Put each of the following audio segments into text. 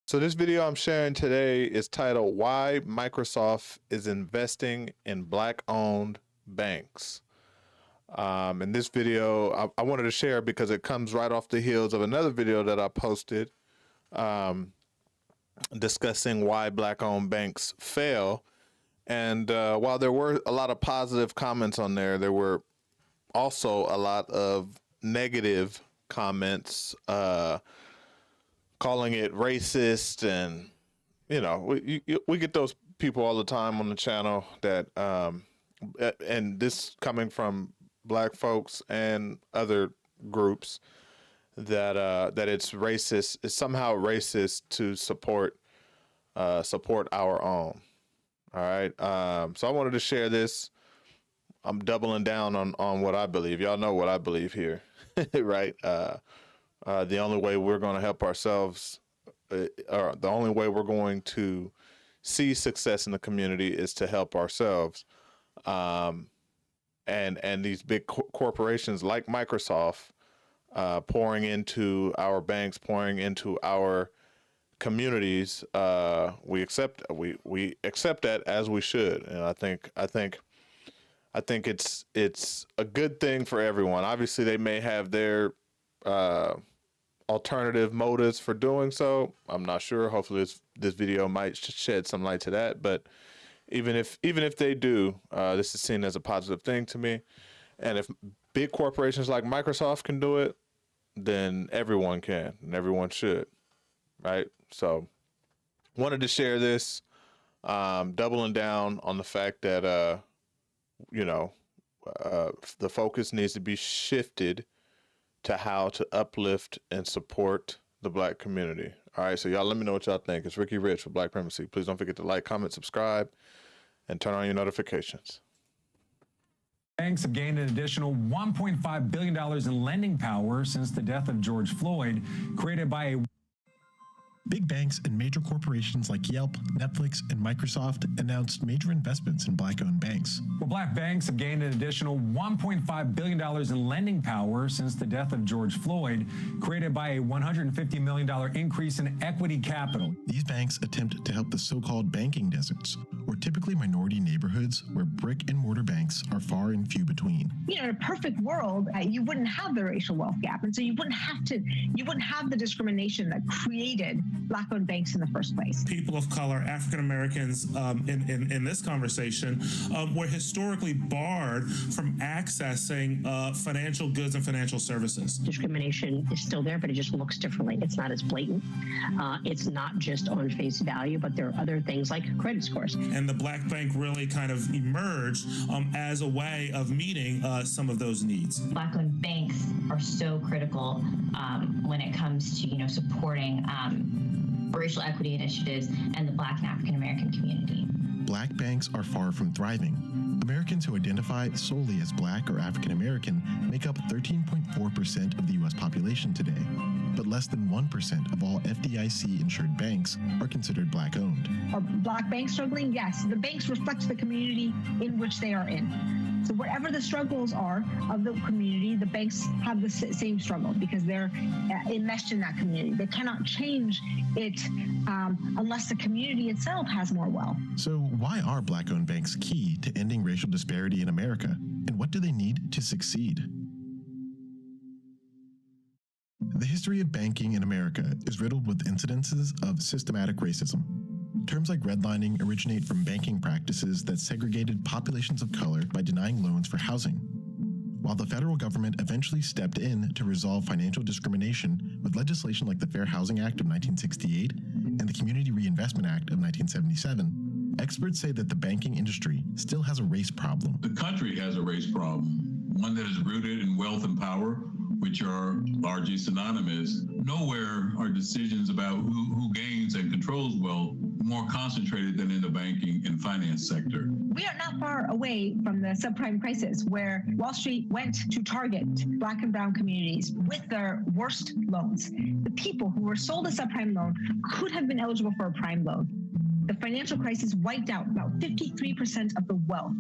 So this video I'm sharing today is titled Why Microsoft is Investing in Black-Owned Banks. And this video I wanted to share because it comes right off the heels of another video that I posted discussing why Black-owned banks fail. And while there were a lot of positive comments on there, there were also a lot of negative comments calling it racist, and we get those people all the time on the channel that and this coming from Black folks and other groups that it's racist, it's somehow racist to support our own. All right, so I wanted to share this. I'm doubling down on what I believe. Y'all know what I believe here, right? The only way we're going to help ourselves, or the only way we're going to see success in the community is to help ourselves. And these big corporations like Microsoft pouring into our banks, pouring into our communities, we accept that as we should. And I think it's a good thing for everyone. Obviously, they may have their alternative motives for doing so. I'm not sure. Hopefully this video might shed some light to that. But even if they do, this is seen as a positive thing to me. And if big corporations like Microsoft can do it, then everyone can, and everyone should, right? So wanted to share this, doubling down on the fact that the focus needs to be shifted to how to uplift and support the Black community. All right, so y'all let me know what y'all think. It's Ricky Rich for Black Primacy. Please don't forget to like, comment, subscribe, and turn on your notifications. Banks have gained an additional $1.5 billion in lending power since the death of George Floyd, created by a Big banks and major corporations like Yelp, Netflix, and Microsoft announced major investments in Black-owned banks. Well, Black banks have gained an additional $1.5 billion in lending power since the death of George Floyd, created by a $150 million increase in equity capital. These banks attempt to help the so-called banking deserts, or typically minority neighborhoods where brick and mortar banks are far and few between. In a perfect world, you wouldn't have the racial wealth gap, and so you wouldn't have the discrimination that created Black-owned banks in the first place. People of color, African Americans, in this conversation, were historically barred from accessing financial goods and financial services. Discrimination is still there, but it just looks differently. It's not as blatant. It's not just on face value, but there are other things like credit scores. And the Black Bank really kind of emerged as a way of meeting some of those needs. Black-owned banks are so critical when it comes to supporting racial equity initiatives and the Black and African American community. Black banks are far from thriving. Americans who identify solely as Black or African American make up 13.4% of the U.S. population today, but less than 1% of all FDIC-insured banks are considered Black-owned. Are Black banks struggling? Yes. The banks reflect the community in which they are in. So whatever the struggles are of the community, the banks have the same struggle because they're enmeshed in that community. They cannot change it unless the community itself has more wealth. So why are Black-owned banks key to ending racial disparity in America? And what do they need to succeed? The history of banking in America is riddled with incidences of systematic racism. Terms like redlining originate from banking practices that segregated populations of color by denying loans for housing. While the federal government eventually stepped in to resolve financial discrimination with legislation like the Fair Housing Act of 1968 and the Community Reinvestment Act of 1977, experts say that the banking industry still has a race problem. The country has a race problem, one that is rooted in wealth and power, which are largely synonymous. Nowhere are decisions about who gains and controls wealth more concentrated than in the banking and finance sector. We are not far away from the subprime crisis, where Wall Street went to target Black and brown communities with their worst loans. The people who were sold a subprime loan could have been eligible for a prime loan. The financial crisis wiped out about 53% of the wealth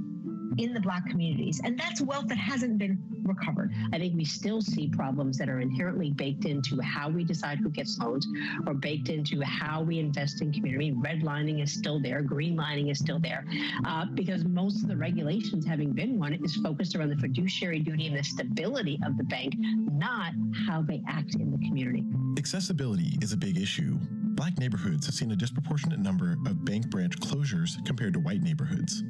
in the Black communities. And that's wealth that hasn't been recovered. I think we still see problems that are inherently baked into how we decide who gets loans or baked into how we invest in community. Redlining is still there. Greenlining is still there because most of the regulations, having been one, is focused around the fiduciary duty and the stability of the bank, not how they act in the community. Accessibility is a big issue. Black neighborhoods have seen a disproportionate number of bank branch closures compared to white neighborhoods.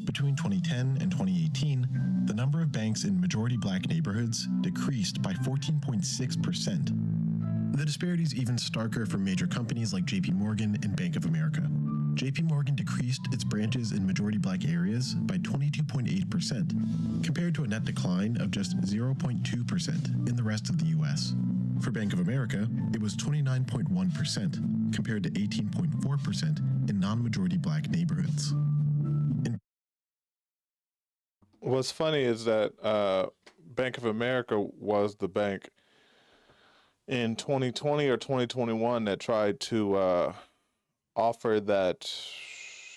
Between 2010 and 2018, the number of banks in majority black neighborhoods decreased by 14.6%. The disparity is even starker for major companies like JP Morgan and Bank of America. JP Morgan decreased its branches in majority black areas by 22.8%, compared to a net decline of just 0.2% in the rest of the U.S. For Bank of America, it was 29.1%, compared to 18.4% in non-majority black neighborhoods. What's funny is that Bank of America was the bank in 2020 or 2021 that tried to offer that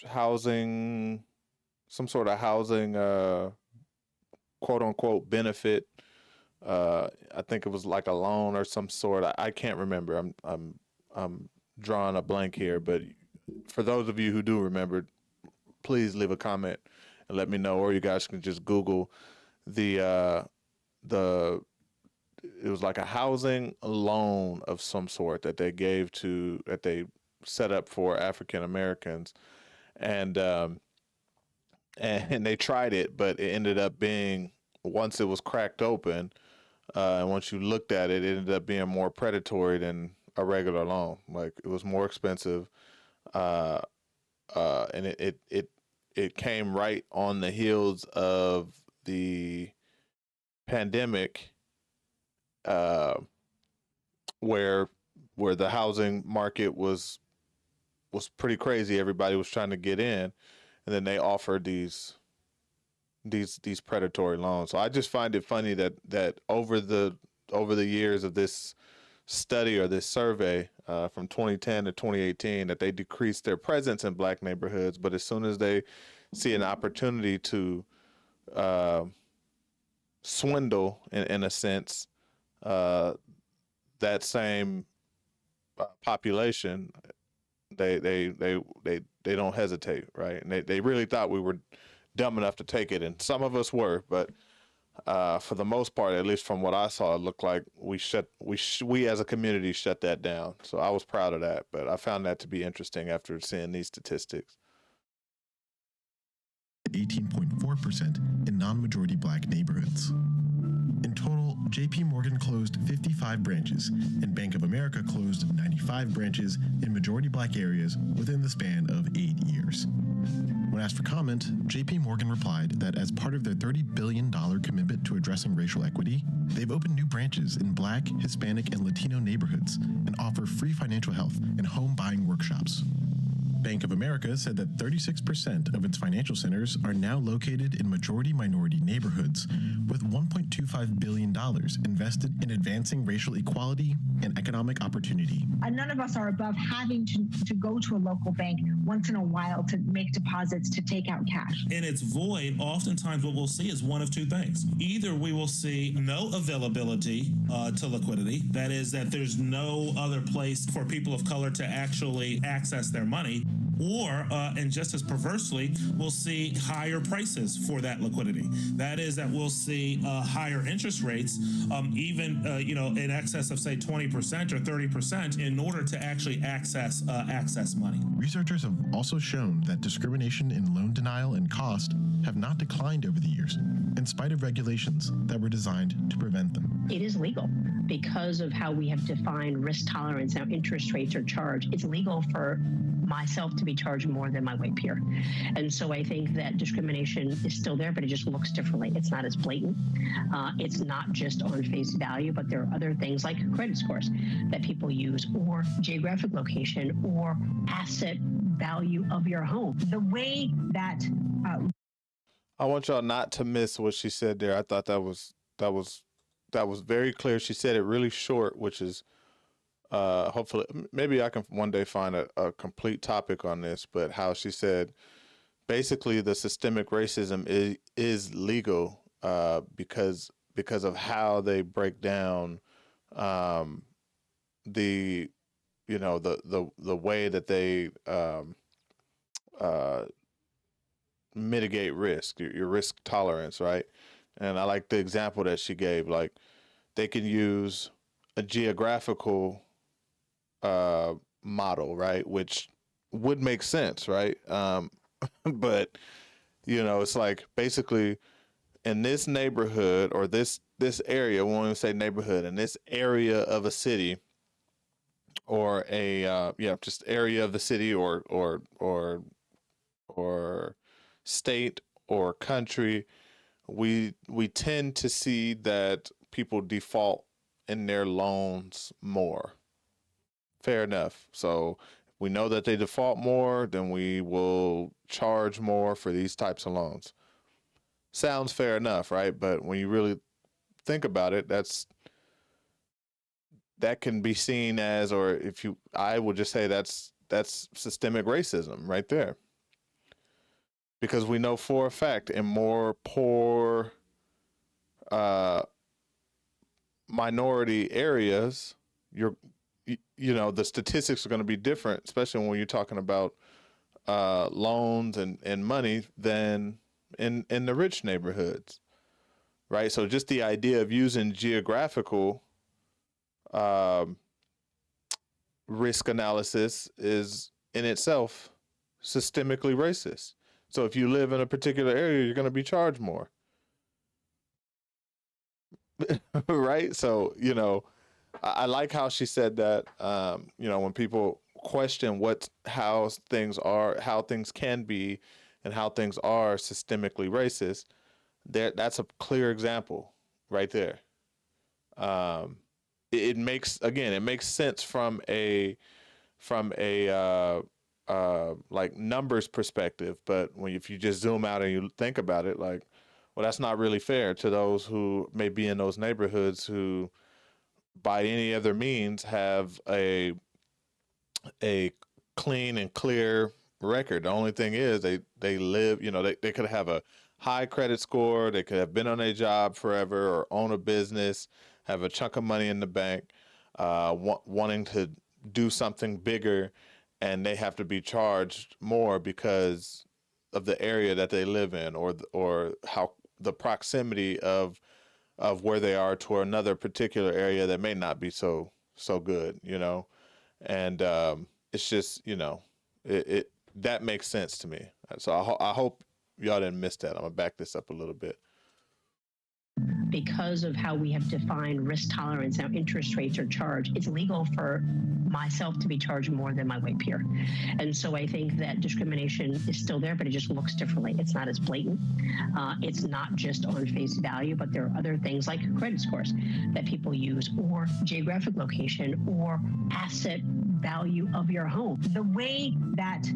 housing, some sort of housing, quote unquote benefit. I think it was like a loan or some sort. I can't remember. I'm drawing a blank here, but for those of you who do remember, please leave a comment and let me know, or you guys can just Google it was like a housing loan of some sort that they set up for African Americans, and they tried it, but it ended up being, once it was cracked open, and once you looked at it, it ended up being more predatory than a regular loan. Like, it was more expensive, and it came right on the heels of the pandemic, where the housing market was pretty crazy. Everybody was trying to get in, and then they offered these predatory loans. So I just find it funny that over the years of this study or this survey from 2010 to 2018, that they decreased their presence in black neighborhoods, but as soon as they see an opportunity to swindle in a sense that same population, they don't hesitate, right? And they really thought we were dumb enough to take it, and some of us were, but for the most part, at least from what I saw, it looked like we as a community shut that down. So I was proud of that, but I found that to be interesting after seeing these statistics. 18.4% in non-majority black neighborhoods. In total, JP Morgan closed 55 branches, and Bank of America closed 95 branches in majority black areas within the span of 8 years. When asked for comment, JP Morgan replied that as part of their $30 billion commitment to addressing racial equity, they've opened new branches in Black, Hispanic, and Latino neighborhoods and offer free financial health and home buying workshops. Bank of America said that 36% of its financial centers are now located in majority minority neighborhoods, with $1.25 billion invested in advancing racial equality and economic opportunity. And none of us are above having to go to a local bank once in a while to make deposits, to take out cash. In its void, oftentimes what we'll see is one of two things. Either we will see no availability to liquidity, that is, that there's no other place for people of color to actually access their money, or, and just as perversely, we'll see higher prices for that liquidity. That is, that we'll see higher interest rates, even in excess of, say, 20% or 30%, in order to actually access money. Researchers have also shown that discrimination in loan denial and cost have not declined over the years, in spite of regulations that were designed to prevent them. It is legal because of how we have defined risk tolerance and how interest rates are charged. It's legal for myself to be charged more than my white peer. And so I think that discrimination is still there, but it just looks differently. It's not as blatant. It's not just on face value, but there are other things like credit scores that people use, or geographic location, or asset value of your home. The way that I want y'all not to miss what she said there. I thought that was very clear. She said it really short, which is hopefully, maybe I can one day find a complete topic on this, but how she said basically the systemic racism is legal because because of how they break down the the way that they mitigate risk, your risk tolerance, right? And I like the example that she gave. Like, they can use a geographical model, right, which would make sense, right? But it's like, basically, in this neighborhood, or this area, we won't even say neighborhood, in this area of a city, or a just area of the city, or state or country, we tend to see that people default in their loans more. Fair enough. So we know that they default more, then we will charge more for these types of loans. Sounds fair enough, right? But when you really think about it, that can be seen as, or I would just say that's systemic racism right there. Because we know for a fact, in more poor minority areas, the statistics are going to be different, especially when you're talking about loans and money, than in the rich neighborhoods, right? So just the idea of using geographical risk analysis is in itself systemically racist. So if you live in a particular area, you're going to be charged more. Right? So, I like how she said that, when people question how things can be and how things are systemically racist, that's a clear example right there. It makes sense from a like numbers perspective, but if you just zoom out and you think about it, like, well, that's not really fair to those who may be in those neighborhoods who, by any other means, have a clean and clear record. The only thing is they live, they could have a high credit score, they could have been on a job forever, or own a business, have a chunk of money in the bank, wanting to do something bigger, and they have to be charged more because of the area that they live in, or how the proximity of where they are to another particular area that may not be so good, and it's just, it that makes sense to me. So I hope y'all didn't miss that. I'm gonna back this up a little bit. Because of how we have defined risk tolerance, how interest rates are charged, it's legal for myself to be charged more than my white peer. And so I think that discrimination is still there, but it just looks differently. It's not as blatant. It's not just on face value, but there are other things like credit scores that people use, or geographic location, or asset value of your home. The way that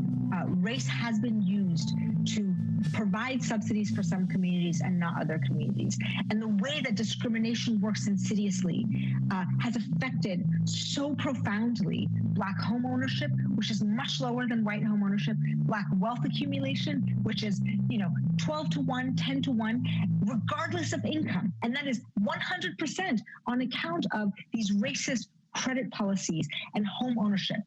race has been used to provide subsidies for some communities and not other communities, and the way that discrimination works insidiously has affected so profoundly Black home ownership, which is much lower than white home ownership, Black wealth accumulation, which is 12 to 1, 10 to 1, regardless of income. And that is 100% on account of these racist credit policies and home ownership.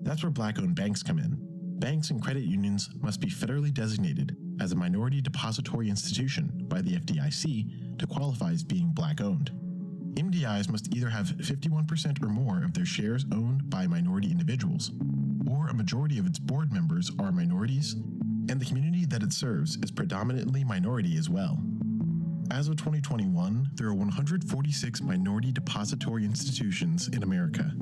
That's where Black-owned banks come in. Banks and credit unions must be federally designated as a minority depository institution by the FDIC to qualify as being Black-owned. MDIs must either have 51% or more of their shares owned by minority individuals, or a majority of its board members are minorities, and the community that it serves is predominantly minority as well. As of 2021, there are 146 minority depository institutions in America.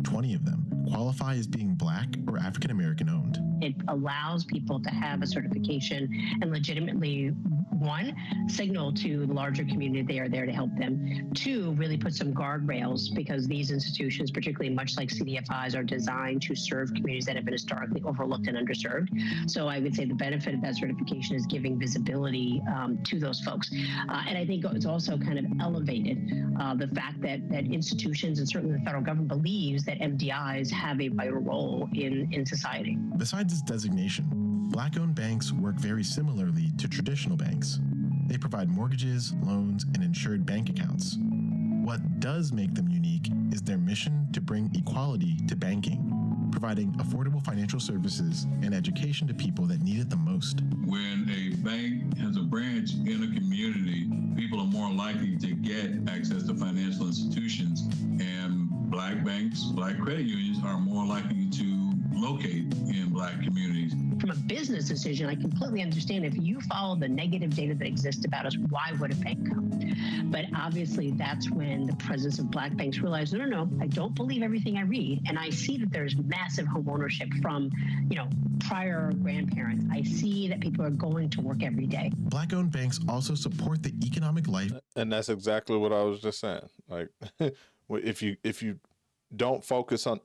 20 of them qualify as being Black or African American owned. It allows people to have a certification and legitimately, one, signal to the larger community they are there to help them. Two, really put some guardrails, because these institutions, particularly much like CDFIs, are designed to serve communities that have been historically overlooked and underserved. So I would say the benefit of that certification is giving visibility to those folks. And I think it's also kind of elevated the fact that institutions, and certainly the federal government, believes that MDIs have a vital role in society. Besides its designation, Black-owned banks work very similarly to traditional banks. They provide mortgages, loans, and insured bank accounts. What does make them unique is their mission to bring equality to banking, providing affordable financial services and education to people that need it the most. When a bank has a branch in a community, people are more likely to get access to financial institutions, and Black banks, Black credit unions are more likely to locate in Black communities. From a business decision, I completely understand if you follow the negative data that exists about us, why would a bank come? But obviously that's when the presence of Black banks realized, no, I don't believe everything I read. And I see that there's massive home ownership from, prior grandparents. I see that people are going to work every day. Black-owned banks also support the economic life. And that's exactly what I was just saying. Like, if you don't focus on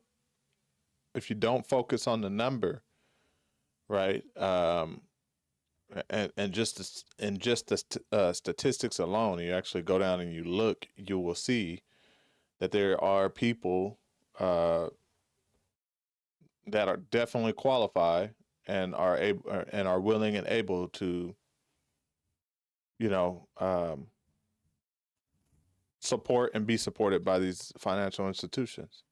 the number, right? And just the statistics alone, you actually go down and you look, you will see that there are people that are definitely qualified and are able and are willing and able to, support and be supported by these financial institutions.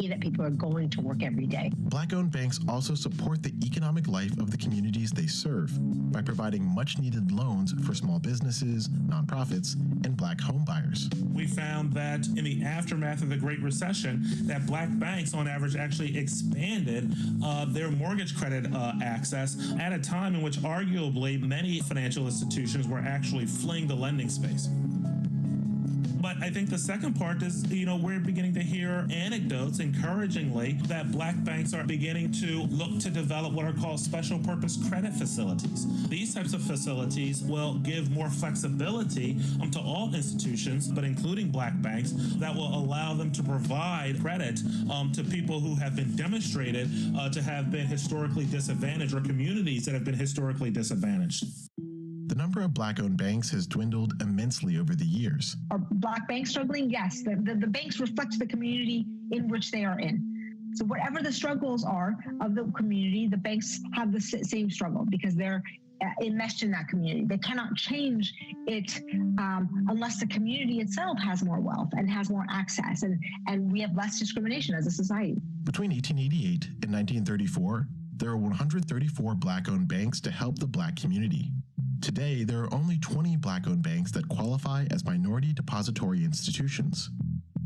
That people are going to work every day. Black-owned banks also support the economic life of the communities they serve by providing much-needed loans for small businesses, nonprofits, and Black home buyers. We found that in the aftermath of the Great Recession, that Black banks on average actually expanded their mortgage credit access at a time in which arguably many financial institutions were actually fleeing the lending space. But I think the second part is, we're beginning to hear anecdotes encouragingly that Black banks are beginning to look to develop what are called special purpose credit facilities. These types of facilities will give more flexibility to all institutions, but including Black banks, that will allow them to provide credit to people who have been demonstrated to have been historically disadvantaged, or communities that have been historically disadvantaged. The number of Black-owned banks has dwindled immensely over the years. Are Black banks struggling? Yes. The banks reflect the community in which they are in. So whatever the struggles are of the community, the banks have the same struggle because they're enmeshed in that community. They cannot change it unless the community itself has more wealth and has more access, and we have less discrimination as a society. Between 1888 and 1934, there are 134 Black-owned banks to help the Black community. Today, there are only 20 Black-owned banks that qualify as minority depository institutions.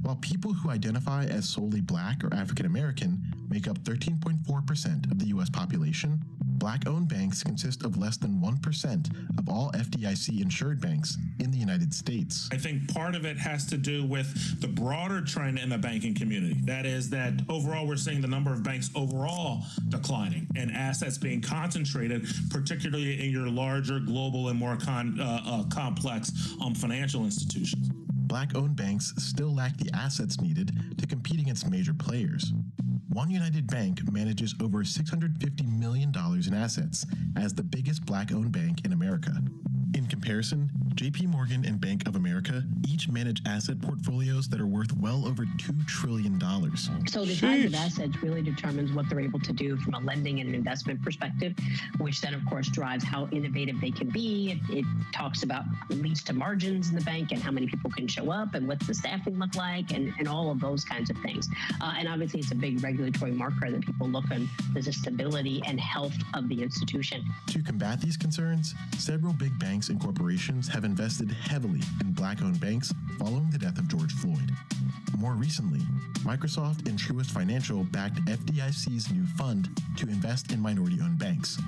While people who identify as solely Black or African American make up 13.4% of the U.S. population, Black-owned banks consist of less than 1% of all FDIC-insured banks in the United States. I think part of it has to do with the broader trend in the banking community. That is that overall, we're seeing the number of banks overall declining and assets being concentrated, particularly in your larger global and more complex financial institutions. Black-owned banks still lack the assets needed to compete against major players. One United Bank manages over $650 million in assets as the biggest Black-owned bank in America. In comparison, JP Morgan and Bank of America each manage asset portfolios that are worth well over $2 trillion. So the size of assets really determines what they're able to do from a lending and an investment perspective, which then, of course, drives how innovative they can be. It talks about, leads to margins in the bank and how many people can show up and what's the staffing look like and all of those kinds of things. And obviously, it's a big regulatory marker that people look on the stability and health of the institution. To combat these concerns, several big banks and corporations have invested heavily in Black-owned banks following the death of George Floyd. More recently, Microsoft and Truist Financial backed FDIC's new fund to invest in minority-owned banks,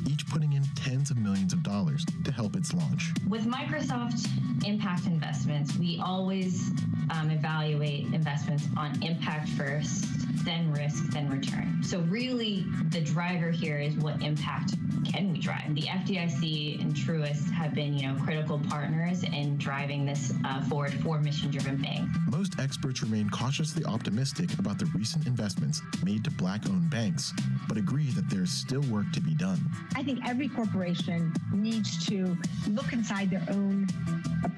each putting in tens of millions of dollars to help its launch. With Microsoft impact investments, we always evaluate investments on impact first, then risk, then return. So really, the driver here is what impact can we drive? The FDIC and Truist have been, critical partners in driving this forward for mission-driven bank. Most experts remain cautiously optimistic about the recent investments made to Black-owned banks, but agree that there's still work to be done. I think every corporation needs to look inside their own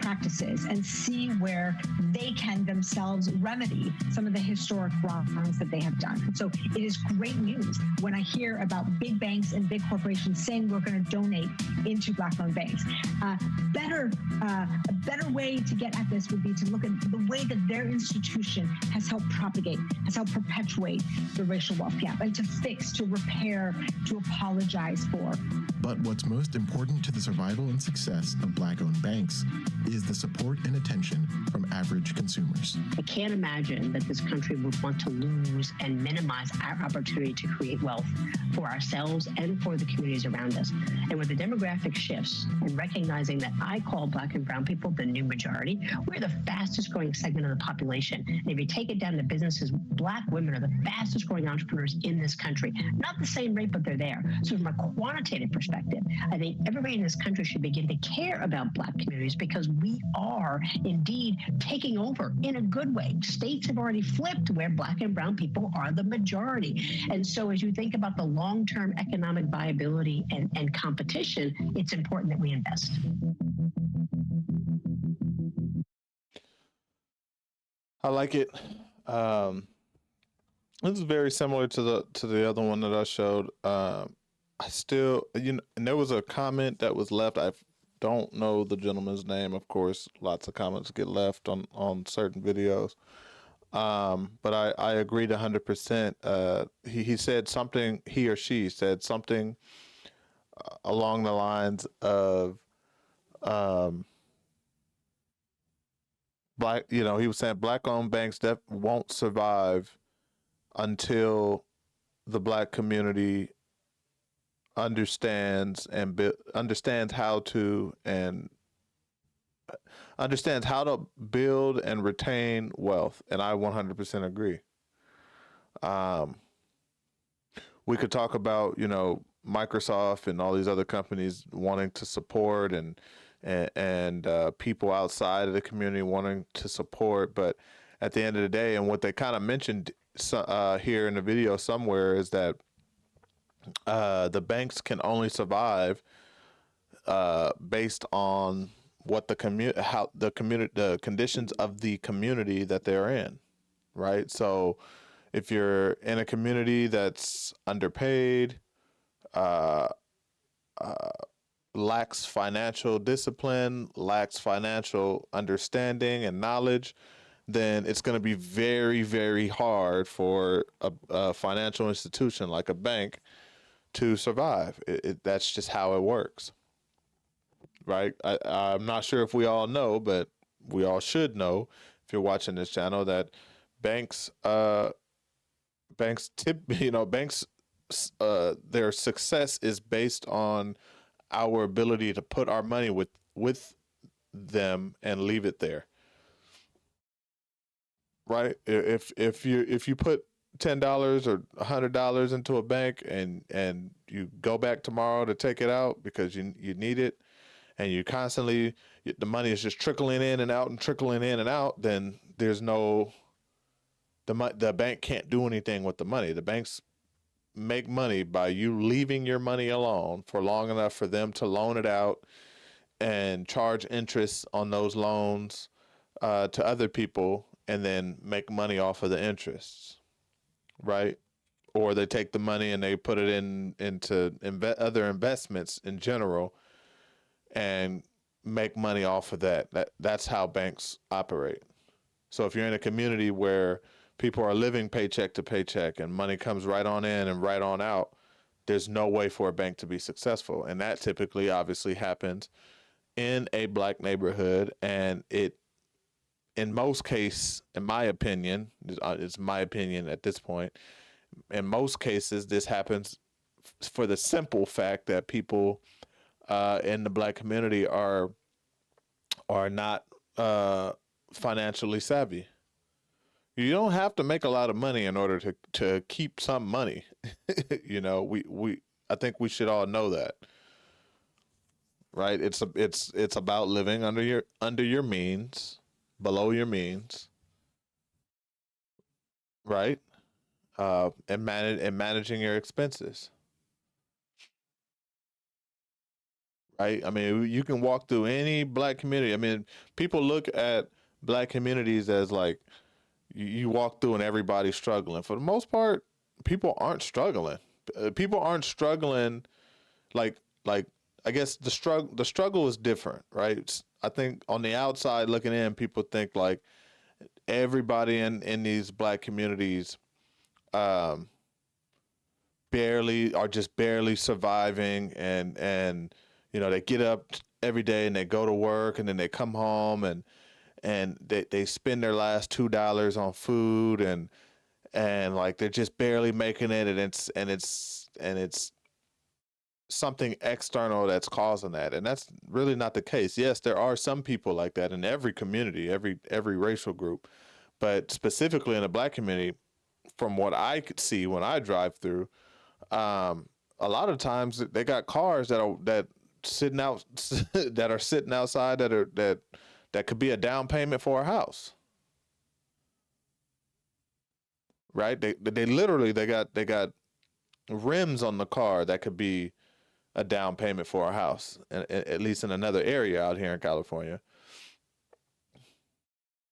practices and see where they can themselves remedy some of the historic wrongs that they have done. So it is great news when I hear about big banks and big corporations saying we're going to donate into Black-owned banks. A better way to get at this would be to look at the way that their institution has helped propagate, has helped perpetuate the racial wealth gap, and to fix, to repair, to apologize for. But what's most important to the survival and success of Black-owned banks is the support and attention from average consumers. I can't imagine that this country would want to lose and minimize our opportunity to create wealth for ourselves and for the communities around us. And with the demographic shifts and recognizing that I call Black and brown people the new majority, we're the fastest growing segment of the population. And if you take it down to businesses, Black women are the fastest growing entrepreneurs in this country. Not the same rate, but they're there. So from a quantitative perspective, I think everybody in this country should begin to care about Black communities, because we are indeed taking over in a good way. States have already flipped where Black and brown people are the majority. And so as you think about the long-term economic viability and competition, it's important that we invest. I like it. This is very similar to the other one that I showed. I still, and there was a comment that was left. I don't know the gentleman's name. Of course, lots of comments get left on certain videos. But I agreed 100%. He said something, he or she said something along the lines of, he was saying Black-owned banks won't survive until the Black community understands how to build and retain wealth. And I 100% agree. We could talk about, Microsoft and all these other companies wanting to support and people outside of the community wanting to support. But at the end of the day, and what they kind of mentioned here in the video somewhere, is that the banks can only survive based on what the conditions of the community that they're in, right? So if you're in a community that's underpaid, lacks financial discipline, lacks financial understanding and knowledge, then it's going to be very, very hard for a financial institution like a bank to survive. That's just how it works, right? I'm not sure if we all know, but we all should know, if you're watching this channel, that banks, their success is based on our ability to put our money with them and leave it there, right? If you put $10 or $100 into a bank and you go back tomorrow to take it out because you need it, and you constantly, the money is just trickling in and out and trickling in and out, then the bank can't do anything with the money. The banks make money by you leaving your money alone for long enough for them to loan it out and charge interest on those loans to other people, and then make money off of the interests, right? Or they take the money and they put it into other investments in general and make money off of that. That's how banks operate. So if you're in a community where people are living paycheck to paycheck and money comes right on in and right on out, there's no way for a bank to be successful. And that typically obviously happens in a Black neighborhood. And it, in most cases, in my opinion, it's my opinion at this point, in most cases, this happens for the simple fact that people in the Black community are not financially savvy. You don't have to make a lot of money in order to keep some money. I think we should all know that, right? It's about living under your means, below your means, right? And managing your expenses. Right? I mean, you can walk through any Black community. I mean, people look at Black communities as like, you walk through and everybody's struggling. For the most part, people aren't struggling. People aren't struggling like I guess the struggle is different, right? I think on the outside looking in, people think like everybody in these black communities barely surviving, and they get up every day and they go to work and then they come home and they spend their last $2 on food and like they're just barely making it, and it's something external that's causing that. And that's really not the case. Yes, there are some people like that in every community, every racial group, but specifically in the black community, from what I could see when I drive through, a lot of times they got cars that are sitting outside that could be a down payment for a house. Right? They literally they got rims on the car that could be a down payment for a house, at least in another area out here in California.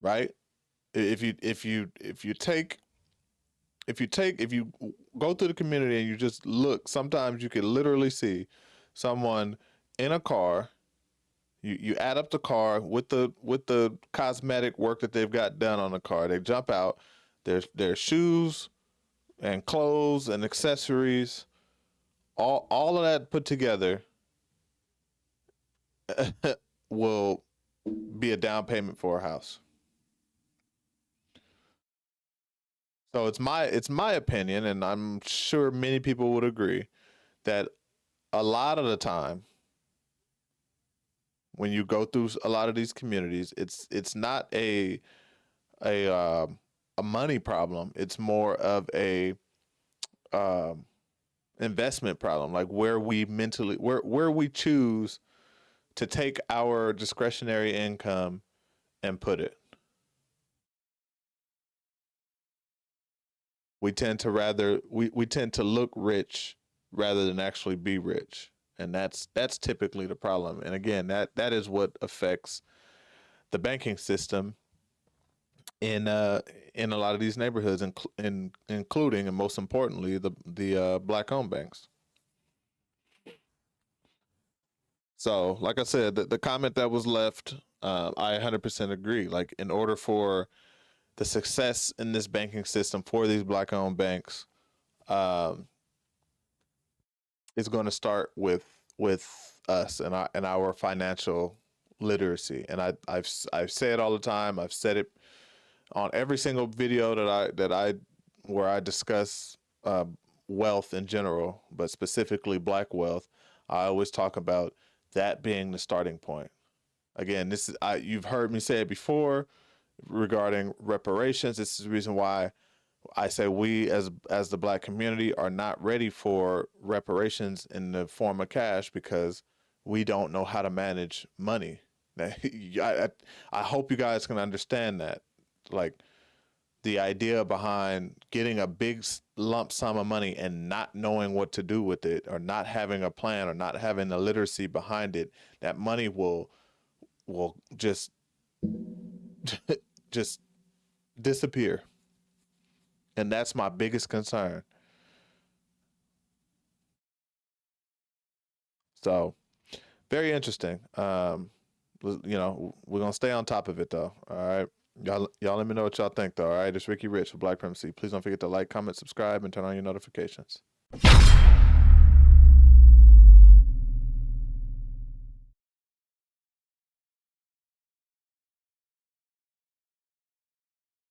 Right? If you go through the community and you just look, sometimes you can literally see someone in a car. You add up the car with the cosmetic work that they've got done on the car. They jump out. Their shoes and clothes and accessories, all of that put together will be a down payment for a house. So it's my opinion, and I'm sure many people would agree, that a lot of the time when you go through a lot of these communities, it's not a money problem. It's more of a investment problem, like where we choose to take our discretionary income and put it. We tend to look rich rather than actually be rich, and that's typically the problem. And again, that is what affects the banking system in a lot of these neighborhoods, including and most importantly the black-owned banks. So, like I said, the comment that was left, I 100% agree. Like, in order for the success in this banking system for these black-owned banks, is going to start with us and our financial literacy. And I've said it all the time. I've said it on every single video where I discuss wealth in general, but specifically black wealth. I always talk about that being the starting point. Again, you've heard me say it before regarding reparations. This is the reason why I say we as the black community are not ready for reparations in the form of cash, because we don't know how to manage money. I hope you guys can understand that. Like, the idea behind getting a big lump sum of money and not knowing what to do with it, or not having a plan, or not having the literacy behind it, that money will just disappear. And that's my biggest concern. So, very interesting. We're gonna stay on top of it though. All right. Y'all let me know what y'all think though. All right. It's Ricky Rich for Black Primacy. Please don't forget to like, comment, subscribe, and turn on your notifications.